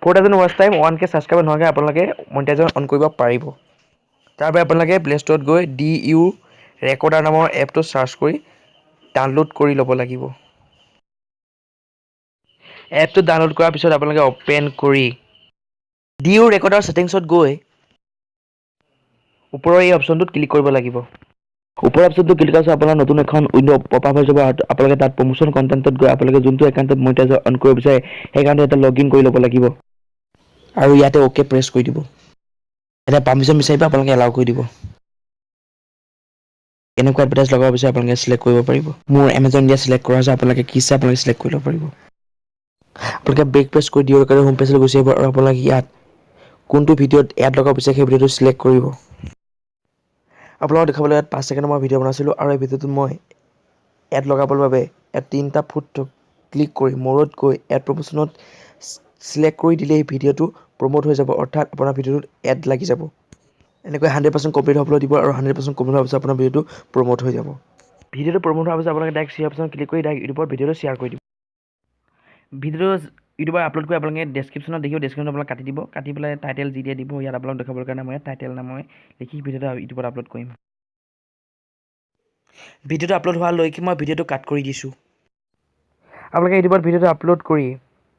4000 watch time 1K subscriber নোহোৱাকৈ আপোনালোকে monetisation on কৰিব পাৰিব। তাৰ বাবে আপোনালোকে প্লে ষ্ট'ৰত গৈ DU ৰেকৰ্ডাৰ নামৰ এপটো চাৰ্চ কৰি ডাউনলোড কৰি ল'ব লাগিব। এপটো ডাউনলোড কৰাৰ পিছত আপোনালোকে অপেন কৰি DU ৰেকৰ্ডাৰ ছেটিংছত গৈ ওপৰৰ এই অপশ্যনটোত ক্লিক কৰিব লাগিব। ওপৰৰ অপশ্যনটো ক্লিক কৰাৰ পিছত আপোনাৰ নতুন এখন উইণ্ড' পপআপ হৈ যাব। আপোনালোকে তাত প্ৰমোশ্যন কণ্টেণ্টত গৈ আপোনালোকে যোনটো একাউণ্টত মনিটাইজেশ্যন অন কৰিব বিচাৰে সেই একাউণ্টত এটা লগ ইন কৰি ল'ব লাগিব আৰু ইয়াতে অ'কে প্ৰেছ কৰি দিব। এতিয়া পাৰ্মিশ্যন বিচাৰিব আপোনালোকে এলাউ কৰি দিব। এনেকুৱা এডভাৰটাইজ লগাব বিচাৰে আপোনালোকে চিলেক্ট কৰিব পাৰিব। মোৰ এমাজন ইণ্ডিয়া চিলেক্ট কৰা হৈছে, আপোনালোকে কি চাই আপোনালোকে চিলেক্ট কৰি ল'ব পাৰিব। আপোনালোকে বেক প্ৰেছ কৰি DU ৰেকৰ্ডাৰ হোম পেজলৈ গুচি আহিব আৰু আপোনালোকে ইয়াত কোনটো ভিডিঅ'ত এড লগাব বিচাৰে সেই ভিডিঅ'টো চিলেক্ট কৰিব। আপোনালোকক দেখাবলৈ ইয়াত 5 ছেকেণ্ডৰ মই ভিডিঅ' বনাইছিলোঁ আৰু এই ভিডিঅ'টোত মই এড লগাবৰ বাবে ইয়াত 3টা ফুট ক্লিক কৰি মৰত গৈ এড প্ৰমোশ্যনত চিলেক্ট কৰি দিলে এই ভিডিঅ'টো প্ৰমোট হৈ যাব, অৰ্থাৎ আপোনাৰ ভিডিঅ'টোত এড লাগি যাব। এনেকৈ 100% কমপ্লিট হ'বলৈ দিব আৰু 100% কমপ্লিট হোৱাৰ পিছত আপোনাৰ ভিডিঅ'টো প্ৰমোট হৈ যাব। ভিডিঅ'টো প্ৰমোট হোৱাৰ পিছত আপোনালোকে ডাইৰেক্ট শ্বেয়াৰ অপশ্যন ক্লিক কৰি ডাইৰেক্ট ইউটিউবত ভিডিঅ'টো শ্বেয়াৰ কৰি দিব। ভিডিঅ'টো ইউটিউবত আপলোড কৰি আপোনালোকে ডেছক্ৰিপশ্যনত দেখিব, ডেছক্ৰিপশ্যনত আপোনালোকে কাটি দিব, কাটি পেলাই টাইটেল যি দিয়ে দিব। ইয়াত আপোনালোকক দেখাবৰ কাৰণে মই টাইটেল নামৰ লিখি ভিডিঅ'টো ইউটিউবত আপলোড কৰিম। ভিডিঅ'টো আপলোড হোৱালৈকে মই ভিডিঅ'টো কাট কৰি দিছোঁ। আপোনালোকে ইউটিউবত ভিডিঅ'টো আপলোড কৰি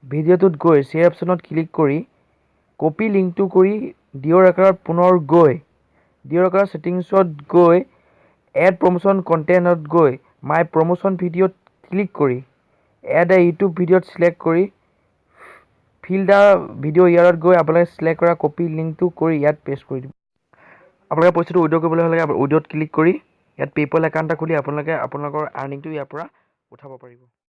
ভিডিঅ'টোত গৈ শ্বেয়াৰ অপশ্যনত ক্লিক কৰি কপি লিংকটো কৰি DU ৰেকৰ্ডাৰত পুনৰ গৈ DU ৰেকৰ্ডাৰ ছেটিংছত গৈ এড প্ৰমোশ্যন কণ্টেণ্টত গৈ মাই প্ৰমোশ্যন ভিডিঅ'ত ক্লিক কৰি এড এ ইউটিউব ভিডিঅ'ত চিলেক্ট কৰি ফিল দ্য ভিডিঅ' ইয়াৰত গৈ আপোনালোকে চিলেক্ট কৰা কপি লিংকটো কৰি ইয়াত পেষ্ট কৰি দিব। আপোনালোকে পইচাটো উইড্ৰ কৰিবলৈ হ'লে উইড্ৰত ক্লিক কৰি ইয়াত পে'পল একাউণ্ট এটা খুলি আপোনালোকে আপোনালোকৰ আৰ্নিংটো ইয়াৰ পৰা উঠাব পাৰিব।